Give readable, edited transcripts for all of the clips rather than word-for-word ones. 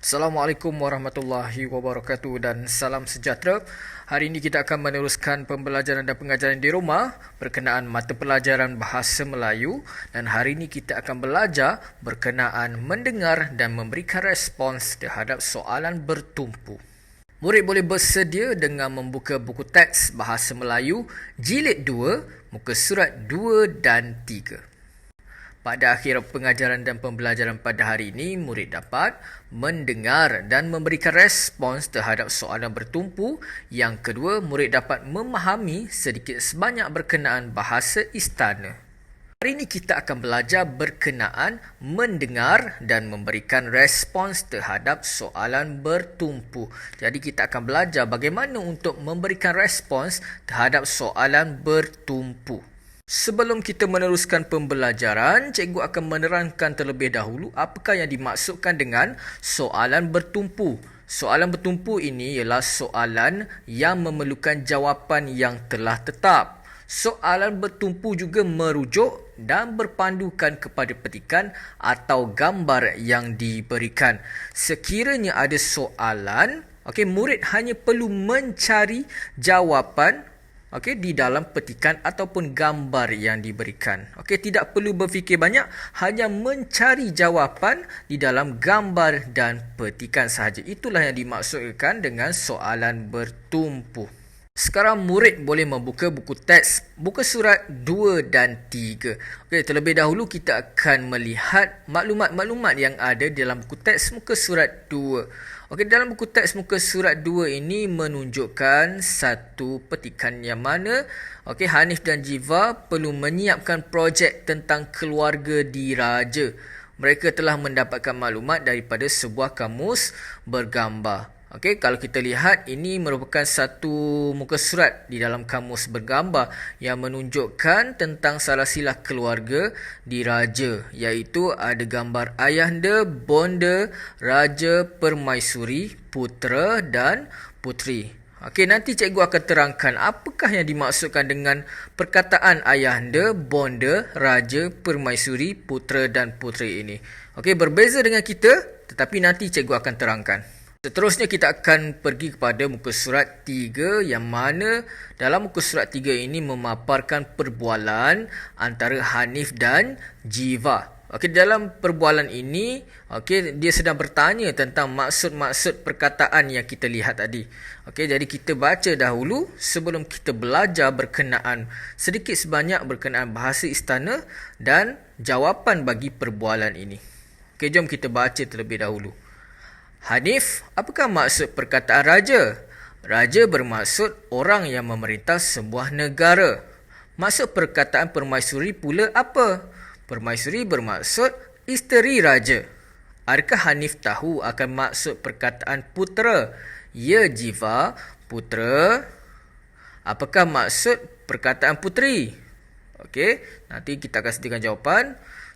Assalamualaikum warahmatullahi wabarakatuh dan salam sejahtera. Hari ini kita akan meneruskan pembelajaran dan pengajaran di rumah berkenaan mata pelajaran Bahasa Melayu, dan hari ini kita akan belajar berkenaan mendengar dan memberikan respons terhadap soalan bertumpu. Murid boleh bersedia dengan membuka buku teks Bahasa Melayu Jilid 2, muka surat 2 dan 3. Pada akhir pengajaran dan pembelajaran pada hari ini, murid dapat mendengar dan memberikan respons terhadap soalan bertumpu. Yang kedua, murid dapat memahami sedikit sebanyak berkenaan bahasa istana. Hari ini kita akan belajar berkenaan mendengar dan memberikan respons terhadap soalan bertumpu. Jadi kita akan belajar bagaimana untuk memberikan respons terhadap soalan bertumpu. Sebelum kita meneruskan pembelajaran, cikgu akan menerangkan terlebih dahulu apakah yang dimaksudkan dengan soalan bertumpu. Soalan bertumpu ini ialah soalan yang memerlukan jawapan yang telah tetap. Soalan bertumpu juga merujuk dan berpandukan kepada petikan atau gambar yang diberikan. Sekiranya ada soalan, murid hanya perlu mencari jawapan di dalam petikan ataupun gambar yang diberikan. Tidak perlu berfikir banyak, hanya mencari jawapan di dalam gambar dan petikan sahaja. Itulah yang dimaksudkan dengan soalan bertumpu. Sekarang murid boleh membuka buku teks muka surat 2 dan 3. Terlebih dahulu kita akan melihat maklumat-maklumat yang ada dalam buku teks muka surat 2. Dalam buku teks muka surat 2 ini menunjukkan satu petikan yang mana Hanif dan Jiva perlu menyiapkan projek tentang keluarga diraja. Mereka telah mendapatkan maklumat daripada sebuah kamus bergambar. Kalau kita lihat, ini merupakan satu muka surat di dalam kamus bergambar yang menunjukkan tentang silsilah keluarga diraja, iaitu ada gambar ayahanda, bonda, raja, permaisuri, putera dan puteri. Nanti cikgu akan terangkan apakah yang dimaksudkan dengan perkataan ayahanda, bonda, raja, permaisuri, putera dan puteri ini. Berbeza dengan kita, tetapi nanti cikgu akan terangkan. Seterusnya kita akan pergi kepada muka surat 3, yang mana dalam muka surat 3 ini memaparkan perbualan antara Hanif dan Jiva. Dalam perbualan ini, dia sedang bertanya tentang maksud-maksud perkataan yang kita lihat tadi. Jadi kita baca dahulu sebelum kita belajar berkenaan sedikit sebanyak berkenaan bahasa istana dan jawapan bagi perbualan ini. Jom kita baca terlebih dahulu. Hanif, apakah maksud perkataan raja? Raja bermaksud orang yang memerintah sebuah negara. Maksud perkataan permaisuri pula apa? Permaisuri bermaksud isteri raja. Adakah Hanif tahu akan maksud perkataan putera? Ya, Jiva, putera. Apakah maksud perkataan puteri? Nanti kita akan sediakan jawapan.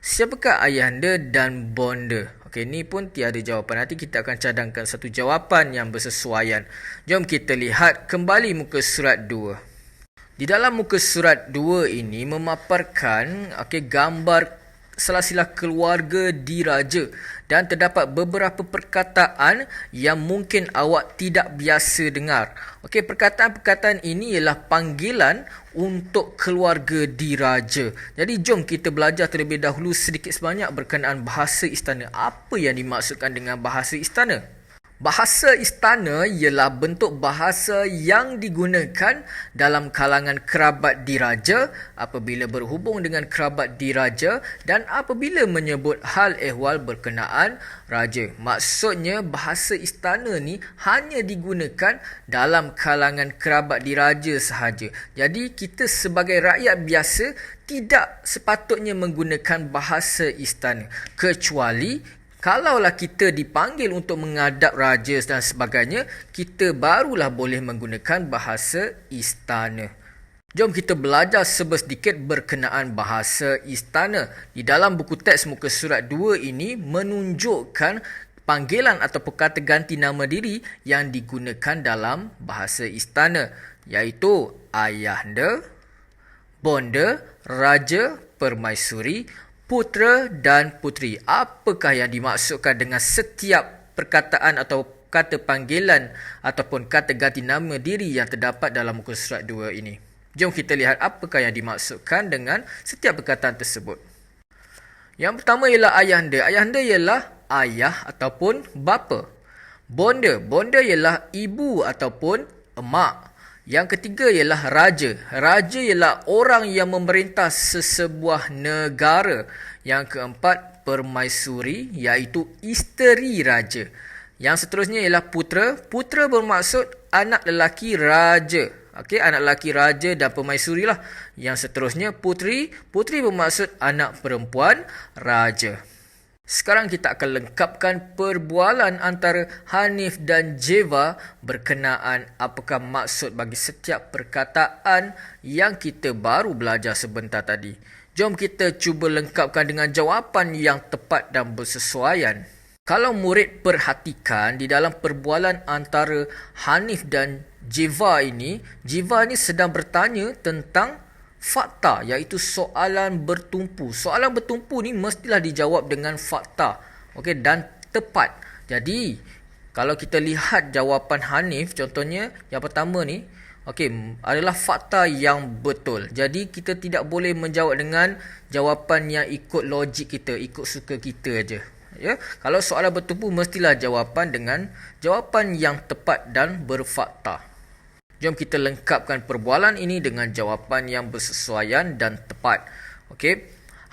Siapakah ayahanda dan bonda? Ini pun tiada jawapan. Nanti kita akan cadangkan satu jawapan yang bersesuaian. Jom kita lihat kembali muka surat 2. Di dalam muka surat 2 ini memaparkan gambar silsilah keluarga diraja, dan terdapat beberapa perkataan yang mungkin awak tidak biasa dengar. Perkataan-perkataan ini ialah panggilan untuk keluarga diraja. Jadi jom kita belajar terlebih dahulu sedikit sebanyak berkenaan bahasa istana. Apa yang dimaksudkan dengan bahasa istana? Bahasa istana ialah bentuk bahasa yang digunakan dalam kalangan kerabat diraja apabila berhubung dengan kerabat diraja dan apabila menyebut hal ehwal berkenaan raja. Maksudnya bahasa istana ni hanya digunakan dalam kalangan kerabat diraja sahaja. Jadi kita sebagai rakyat biasa tidak sepatutnya menggunakan bahasa istana, kecuali kalaulah kita dipanggil untuk menghadap raja dan sebagainya, kita barulah boleh menggunakan bahasa istana. Jom kita belajar sedikit berkenaan bahasa istana. Di dalam buku teks muka surat 2 ini menunjukkan panggilan atau kata ganti nama diri yang digunakan dalam bahasa istana, iaitu ayahanda, bonda, raja, permaisuri, putera dan puteri. Apakah yang dimaksudkan dengan setiap perkataan atau kata panggilan ataupun kata ganti nama diri yang terdapat dalam muka surat 2 ini. Jom kita lihat apakah yang dimaksudkan dengan setiap perkataan tersebut. Yang pertama ialah ayahanda. Ayahanda ialah ayah ataupun bapa. Bonda. Bonda ialah ibu ataupun emak. Yang ketiga ialah raja. Raja ialah orang yang memerintah sesebuah negara. Yang keempat, permaisuri iaitu isteri raja. Yang seterusnya ialah putera. Putera bermaksud anak lelaki raja. Okey, anak lelaki raja dan permaisuri lah. Yang seterusnya puteri. Puteri bermaksud anak perempuan raja. Sekarang kita akan lengkapkan perbualan antara Hanif dan Jeva berkenaan apakah maksud bagi setiap perkataan yang kita baru belajar sebentar tadi. Jom kita cuba lengkapkan dengan jawapan yang tepat dan bersesuaian. Kalau murid perhatikan di dalam perbualan antara Hanif dan Jeva ini sedang bertanya tentang fakta, iaitu soalan bertumpu. Soalan bertumpu ni mestilah dijawab dengan fakta, okey, dan tepat. Jadi, kalau kita lihat jawapan Hanif, contohnya yang pertama ni, okey, adalah fakta yang betul. Jadi, kita tidak boleh menjawab dengan jawapan yang ikut logik kita, ikut suka kita aja. Ya, kalau soalan bertumpu mestilah jawapan dengan jawapan yang tepat dan berfakta. Jom kita lengkapkan perbualan ini dengan jawapan yang bersesuaian dan tepat. Okey.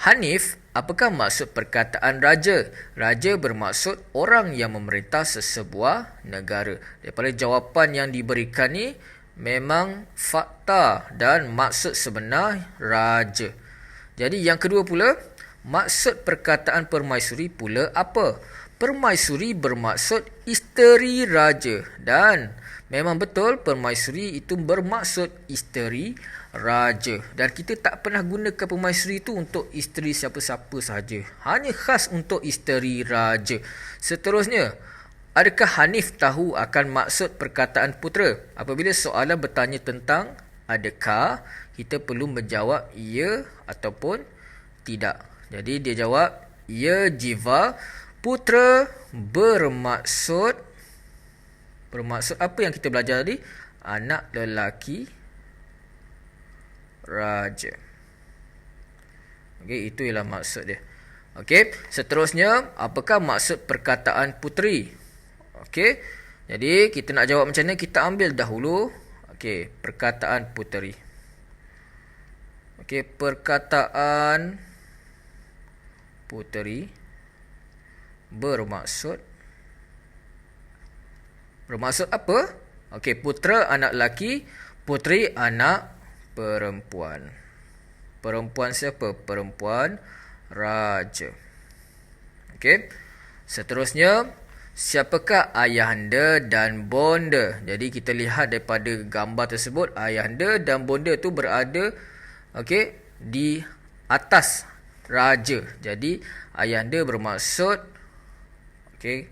Hanif, apakah maksud perkataan raja? Raja bermaksud orang yang memerintah sesebuah negara. Daripada jawapan yang diberikan ni memang fakta dan maksud sebenar raja. Jadi yang kedua pula, maksud perkataan permaisuri pula apa? Permaisuri bermaksud isteri raja dan memang betul permaisuri itu bermaksud isteri raja. Dan kita tak pernah gunakan permaisuri itu untuk isteri siapa-siapa sahaja. Hanya khas untuk isteri raja. Seterusnya, adakah Hanif tahu akan maksud perkataan putera? Apabila soalan bertanya tentang adakah, kita perlu menjawab ya ataupun tidak. Jadi dia jawab, ya Jiva, putera bermaksud apa yang kita belajar tadi? Anak lelaki raja. Okey, itu ialah maksud dia. Okey, seterusnya, apakah maksud perkataan puteri? Okey, jadi kita nak jawab macam mana? Kita ambil dahulu, okey, perkataan puteri. Okey, perkataan puteri bermaksud apa? Okey, putera anak lelaki, puteri anak perempuan. Perempuan siapa? Perempuan raja. Okey. Seterusnya, siapakah ayahanda dan bonda? Jadi kita lihat daripada gambar tersebut, ayahanda dan bonda tu berada okey di atas raja. Jadi ayahanda bermaksud okey,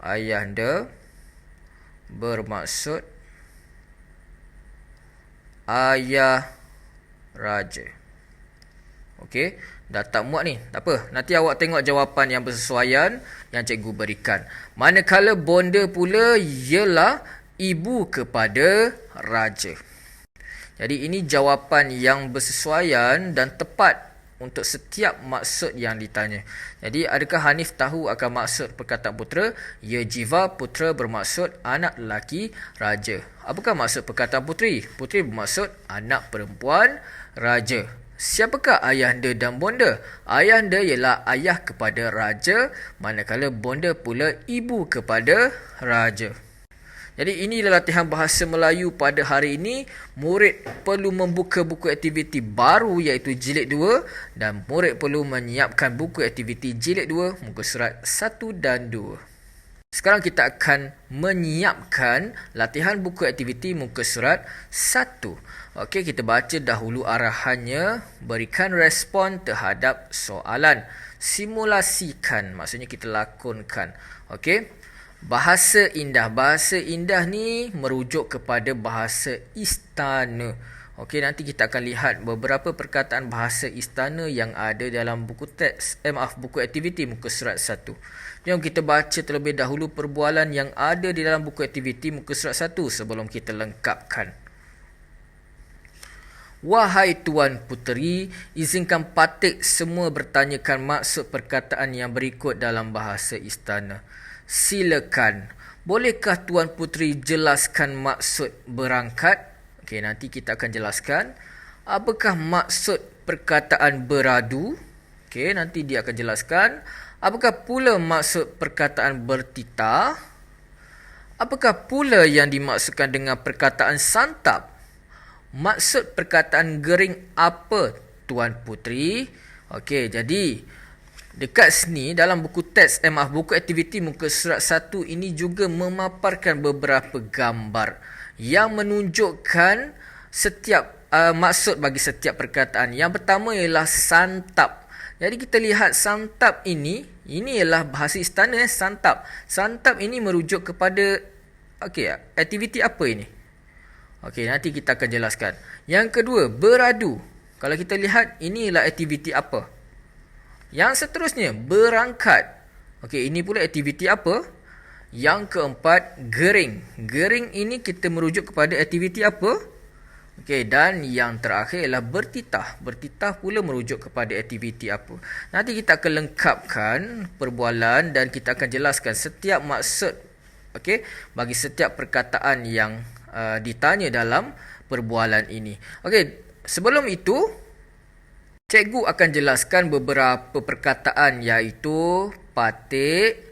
ayahanda bermaksud ayah raja. Okey, dah tak muat ni. Tak apa, nanti awak tengok jawapan yang bersesuaian yang cikgu berikan. Manakala bonda pula ialah ibu kepada raja. Jadi ini jawapan yang bersesuaian dan tepat untuk setiap maksud yang ditanya. Jadi adakah Hanif tahu akan maksud perkataan putera? Ya Jiva, putera bermaksud anak lelaki raja. Apakah maksud perkataan puteri? Puteri bermaksud anak perempuan raja. Siapakah ayahanda dan bonda? Ayahanda ialah ayah kepada raja, manakala bonda pula ibu kepada raja. Jadi inilah latihan bahasa Melayu pada hari ini. Murid perlu membuka buku aktiviti baru iaitu jilid 2 dan murid perlu menyiapkan buku aktiviti jilid 2 muka surat 1 dan 2. Sekarang kita akan menyiapkan latihan buku aktiviti muka surat 1. Okey, kita baca dahulu arahannya. Berikan respon terhadap soalan. Simulasikan, maksudnya kita lakonkan. Okey. Bahasa indah. Bahasa indah ni merujuk kepada bahasa istana. Okey, nanti kita akan lihat beberapa perkataan bahasa istana yang ada dalam buku teks, buku aktiviti muka surat 1. Jom kita baca terlebih dahulu perbualan yang ada di dalam buku aktiviti muka surat 1 sebelum kita lengkapkan. Wahai Tuan Puteri, izinkan Patik semua bertanyakan maksud perkataan yang berikut dalam bahasa istana. Silakan. Bolehkah Tuan Puteri jelaskan maksud berangkat? Okey, nanti kita akan jelaskan. Apakah maksud perkataan beradu? Okey, nanti dia akan jelaskan. Apakah pula maksud perkataan bertitah? Apakah pula yang dimaksudkan dengan perkataan santap? Maksud perkataan gering apa, Tuan Puteri? Okey, jadi dekat sini dalam buku teks buku aktiviti muka surat 1 ini juga memaparkan beberapa gambar yang menunjukkan setiap maksud bagi setiap perkataan. Yang pertama ialah santap. Jadi kita lihat santap ini ialah bahasa istana santap. Santap ini merujuk kepada aktiviti apa ini? Okey, nanti kita akan jelaskan. Yang kedua, beradu. Kalau kita lihat ini ialah aktiviti apa? Yang seterusnya, berangkat. Okey, ini pula aktiviti apa? Yang keempat, gering. Gering ini kita merujuk kepada aktiviti apa? Okey, dan yang terakhir ialah bertitah. Bertitah pula merujuk kepada aktiviti apa? Nanti kita akan lengkapkan perbualan dan kita akan jelaskan setiap maksud bagi setiap perkataan yang ditanya dalam perbualan ini. Okey, sebelum itu cikgu akan jelaskan beberapa perkataan iaitu Patik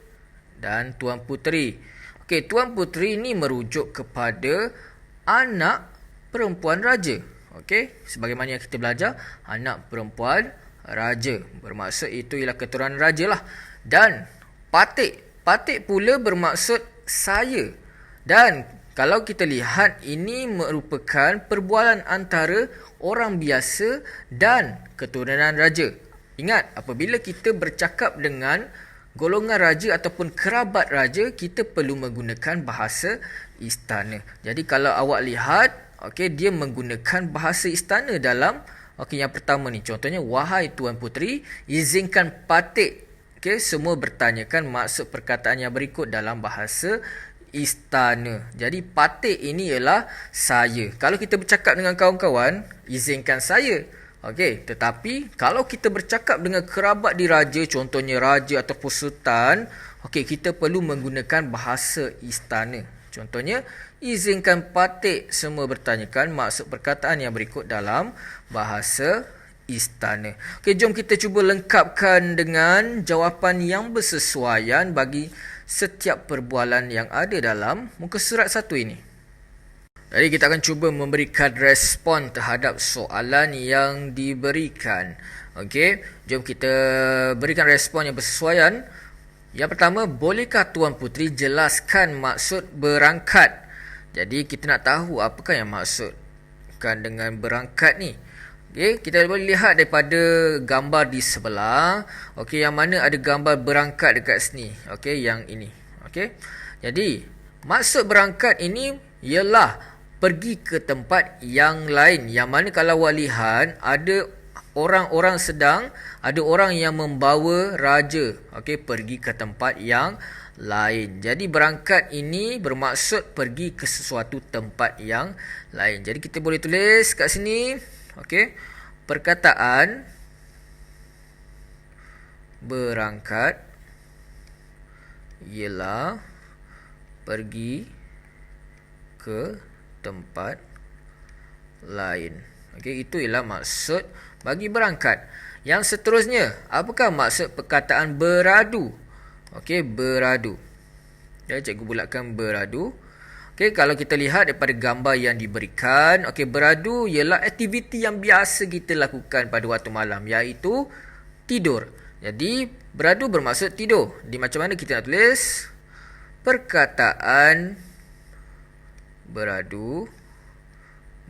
dan Tuan Puteri. Okey, Tuan Puteri ini merujuk kepada anak perempuan raja. Okey, sebagaimana yang kita belajar, anak perempuan raja. Bermaksud itu ialah keturunan raja lah. Dan Patik. Patik pula bermaksud saya. Dan kalau kita lihat, ini merupakan perbualan antara orang biasa dan keturunan raja. Ingat, apabila kita bercakap dengan golongan raja ataupun kerabat raja, kita perlu menggunakan bahasa istana. Jadi kalau awak lihat, dia menggunakan bahasa istana dalam yang pertama ni. Contohnya, wahai Tuan Puteri, izinkan Patik semua bertanyakan maksud perkataan yang berikut dalam bahasa istana. Jadi Patik ini ialah saya. Kalau kita bercakap dengan kawan-kawan, izinkan saya. Okey, tetapi kalau kita bercakap dengan kerabat diraja, contohnya raja ataupun sultan, kita perlu menggunakan bahasa istana. Contohnya, izinkan Patik semua bertanyakan maksud perkataan yang berikut dalam bahasa istana. Okey, jom kita cuba lengkapkan dengan jawapan yang bersesuaian bagi setiap perbualan yang ada dalam muka surat 1 ini. Jadi kita akan cuba memberikan respon terhadap soalan yang diberikan. Okey, jom kita berikan respon yang bersesuaian. Yang pertama, bolehkah Tuan Puteri jelaskan maksud berangkat? Jadi kita nak tahu apakah yang maksudkan dengan berangkat ni. Okey, kita boleh lihat daripada gambar di sebelah. Okey, yang mana ada gambar berangkat dekat sini. Okey, yang ini. Okey. Jadi, maksud berangkat ini ialah pergi ke tempat yang lain. Yang mana kalau awak lihat, ada orang yang membawa raja pergi ke tempat yang lain. Jadi berangkat ini bermaksud pergi ke sesuatu tempat yang lain. Jadi kita boleh tulis kat sini, perkataan berangkat ialah pergi ke tempat lain. Itu ialah maksud bagi berangkat. Yang seterusnya, apakah maksud perkataan beradu? Beradu. Jadi cikgu bulatkan beradu. Kalau kita lihat daripada gambar yang diberikan, beradu ialah aktiviti yang biasa kita lakukan pada waktu malam, iaitu tidur. Jadi beradu bermaksud tidur. Di macam mana kita nak tulis? Perkataan beradu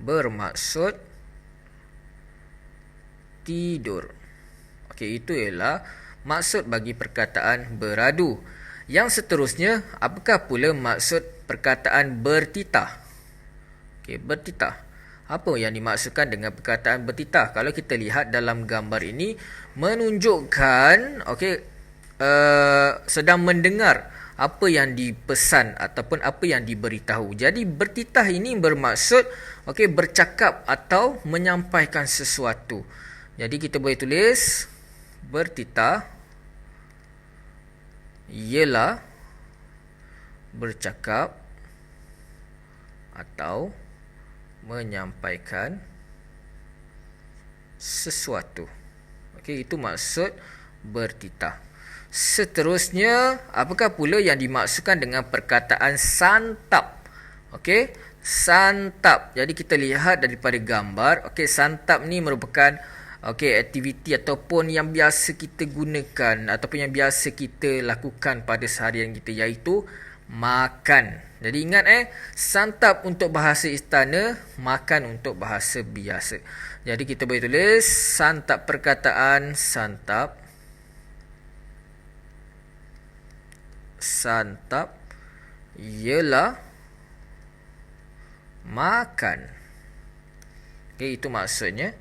bermaksud tidur. Itu ialah maksud bagi perkataan beradu. Yang seterusnya, apakah pula maksud perkataan bertitah? Bertitah. Apa yang dimaksudkan dengan perkataan bertitah? Kalau kita lihat dalam gambar ini menunjukkan sedang mendengar apa yang dipesan ataupun apa yang diberitahu. Jadi bertitah ini bermaksud bercakap atau menyampaikan sesuatu. Jadi kita boleh tulis bertitah ialah bercakap atau menyampaikan sesuatu. Itu maksud bertitah. Seterusnya, apakah pula yang dimaksudkan dengan perkataan santap? Santap. Jadi kita lihat daripada gambar, santap ni merupakan aktiviti ataupun yang biasa kita gunakan ataupun yang biasa kita lakukan pada seharian kita, iaitu makan. Jadi ingat santap untuk bahasa istana, makan untuk bahasa biasa. Jadi kita boleh tulis santap, perkataan santap. Santap ialah makan. Itu maksudnya.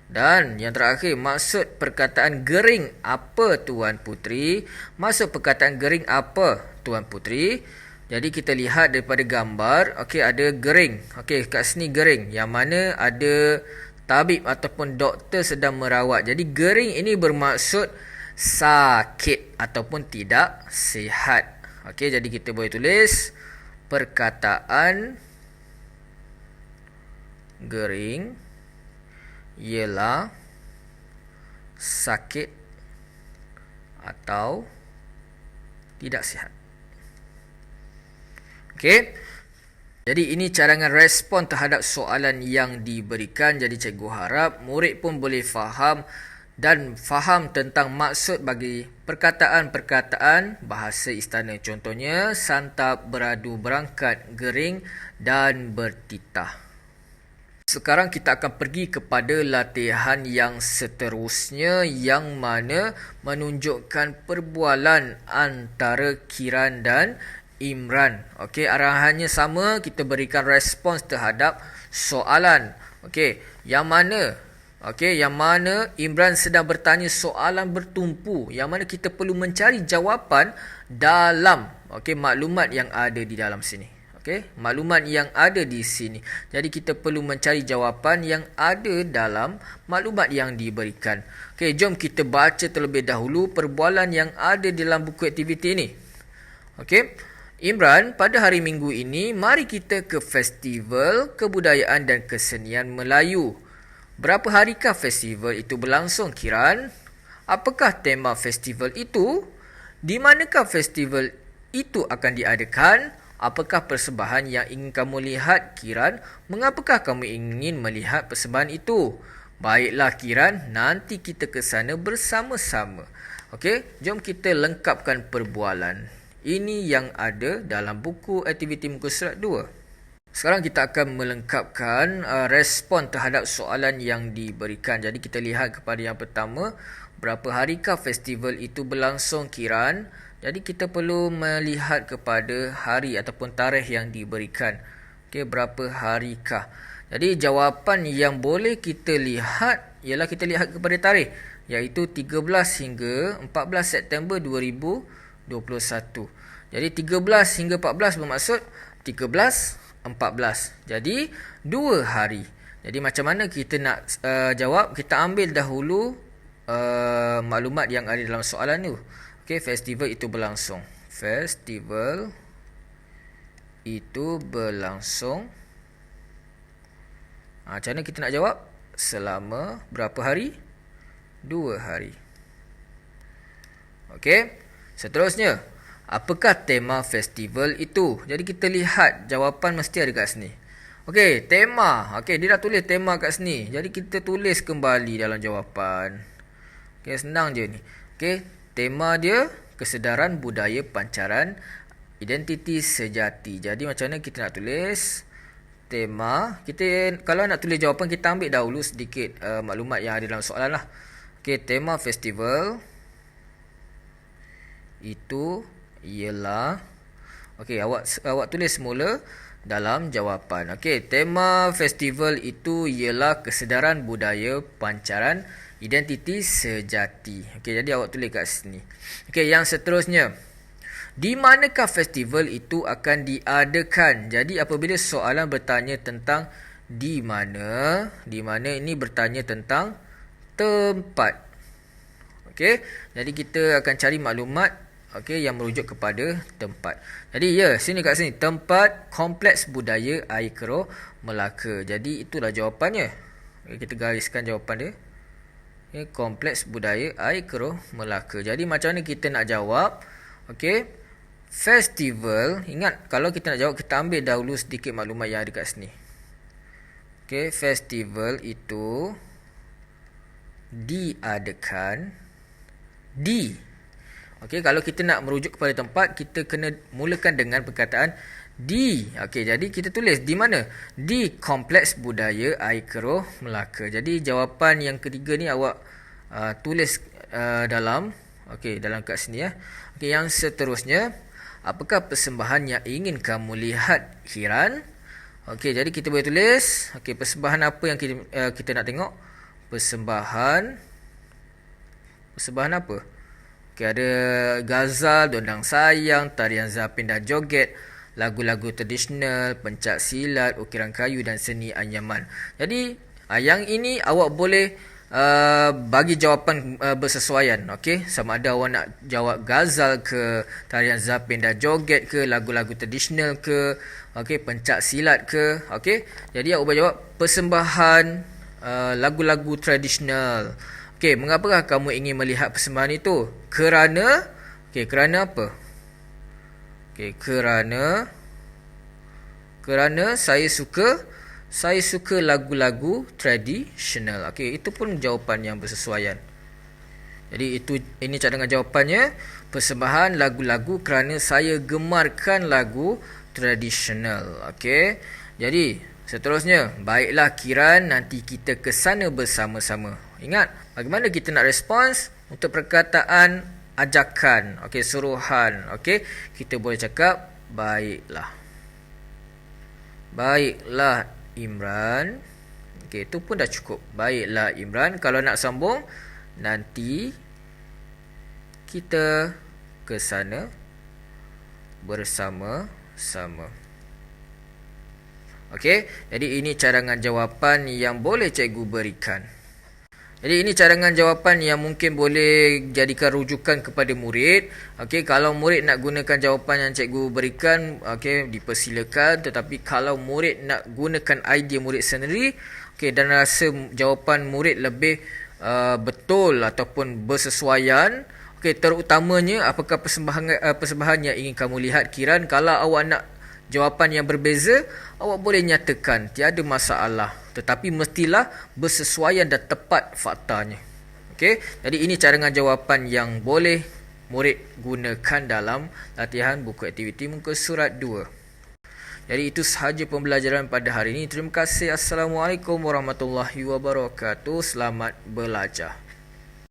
Dan yang terakhir, maksud perkataan gering apa Tuan Putri? Maksud perkataan gering apa Tuan Putri? Jadi kita lihat daripada gambar, ada gering. Kat sini gering, yang mana ada tabib ataupun doktor sedang merawat. Jadi gering ini bermaksud sakit ataupun tidak sihat. Jadi kita boleh tulis perkataan gering ialah sakit atau tidak sihat. Jadi ini cadangan respon terhadap soalan yang diberikan. Jadi cikgu harap murid pun boleh faham dan faham tentang maksud bagi perkataan-perkataan bahasa istana. Contohnya santap, beradu, berangkat, gering dan bertitah. Sekarang kita akan pergi kepada latihan yang seterusnya, yang mana menunjukkan perbualan antara Kiran dan Imran. Arahannya sama, kita berikan respons terhadap soalan. Yang mana Imran sedang bertanya soalan bertumpu, yang mana kita perlu mencari jawapan dalam maklumat yang ada di dalam sini. Maklumat yang ada di sini. Jadi kita perlu mencari jawapan yang ada dalam maklumat yang diberikan. Jom kita baca terlebih dahulu perbualan yang ada dalam buku aktiviti ini. Imran, pada hari Minggu ini, mari kita ke Festival Kebudayaan dan Kesenian Melayu. Berapa harikah festival itu berlangsung, Kiran? Apakah tema festival itu? Di manakah festival itu akan diadakan? Apakah persembahan yang ingin kamu lihat, Kiran? Mengapakah kamu ingin melihat persembahan itu? Baiklah, Kiran, nanti kita ke sana bersama-sama. Jom kita lengkapkan perbualan. Ini yang ada dalam buku aktiviti muka surat 2. Sekarang kita akan melengkapkan respon terhadap soalan yang diberikan. Jadi kita lihat kepada yang pertama, berapa harikah festival itu berlangsung, Kiran? Jadi kita perlu melihat kepada hari ataupun tarikh yang diberikan. Berapa harikah? Jadi jawapan yang boleh kita lihat ialah kita lihat kepada tarikh, iaitu 13 hingga 14 September 2021. Jadi 13 hingga 14 bermaksud 13, 14. Jadi 2 hari. Jadi macam mana kita nak jawab? Kita ambil dahulu maklumat yang ada dalam soalan tu. Festival itu berlangsung. Festival itu berlangsung. Macam mana kita nak jawab? Selama berapa hari? 2 hari. Seterusnya, apakah tema festival itu? Jadi kita lihat jawapan mesti ada kat sini. Tema. Dia dah tulis tema kat sini. Jadi kita tulis kembali dalam jawapan. Senang je ni. Tema dia kesedaran budaya pancaran identiti sejati. Jadi macam mana kita nak tulis tema? Kita kalau nak tulis jawapan, kita ambil dahulu sedikit maklumat yang ada dalam soalan lah. Tema festival itu ialah Okey, awak tulis semula dalam jawapan. Okey, tema festival itu ialah kesedaran budaya pancaran identiti sejati. Okey, jadi awak tulis kat sini. Okey, yang seterusnya. Di manakah festival itu akan diadakan? Jadi apabila soalan bertanya tentang di mana ini bertanya tentang tempat. Okey, jadi kita akan cari maklumat yang merujuk kepada tempat. Jadi sini kat sini tempat Kompleks Budaya Air Keroh Melaka. Jadi itulah jawapannya. Kita gariskan jawapan dia. Kompleks Budaya Air Keroh Melaka. Jadi macam mana kita nak jawab? Festival, ingat kalau kita nak jawab, kita ambil dahulu sedikit maklumat yang ada kat sini. Festival itu diadakan di. Kalau kita nak merujuk kepada tempat, kita kena mulakan dengan perkataan di. Jadi kita tulis di mana? Di Kompleks Budaya Air Keroh Melaka. Jadi jawapan yang ketiga ni awak tulis dalam kat sini . Yang seterusnya, apakah persembahan yang ingin kamu lihat, Hiran? Jadi kita boleh tulis persembahan apa yang kita nak tengok? Persembahan apa? Ada gazal, dondang sayang, tarian zapin dan joget, lagu-lagu tradisional, pencak silat, ukiran kayu dan seni anyaman. Jadi yang ini awak boleh bagi jawapan bersesuaian. Sama ada awak nak jawab gazal ke, tarian zapin dan joget ke, lagu-lagu tradisional ke, pencak silat ke. Jadi awak boleh jawab persembahan lagu-lagu tradisional. Mengapakah kamu ingin melihat persembahan itu? Kerana kerana apa? Kerana saya suka lagu-lagu tradisional. Itu pun jawapan yang bersesuaian. Jadi ini cadangan jawapannya. Persembahan lagu-lagu kerana saya gemarkan lagu tradisional. Jadi seterusnya, baiklah Kiran, nanti kita ke sana bersama-sama. Ingat, bagaimana kita nak respons untuk perkataan ajakan, suruhan. Kita boleh cakap baiklah. Baiklah Imran. Itu pun dah cukup. Baiklah Imran. Kalau nak sambung, nanti kita ke sana bersama-sama. Jadi ini cadangan jawapan yang boleh cikgu berikan. Jadi ini cadangan jawapan yang mungkin boleh jadikan rujukan kepada murid. Kalau murid nak gunakan jawapan yang cikgu berikan, dipersilakan. Tetapi kalau murid nak gunakan idea murid sendiri, dan rasa jawapan murid lebih betul ataupun bersesuaian, terutamanya apakah persembahan yang ingin kamu lihat, Kiran. Kalau awak nak jawapan yang berbeza, awak boleh nyatakan, tiada masalah. Tetapi mestilah bersesuaian dan tepat faktanya. Jadi ini cadangan jawapan yang boleh murid gunakan dalam latihan buku aktiviti muka surat 2. Jadi itu sahaja pembelajaran pada hari ini. Terima kasih. Assalamualaikum warahmatullahi wabarakatuh. Selamat belajar.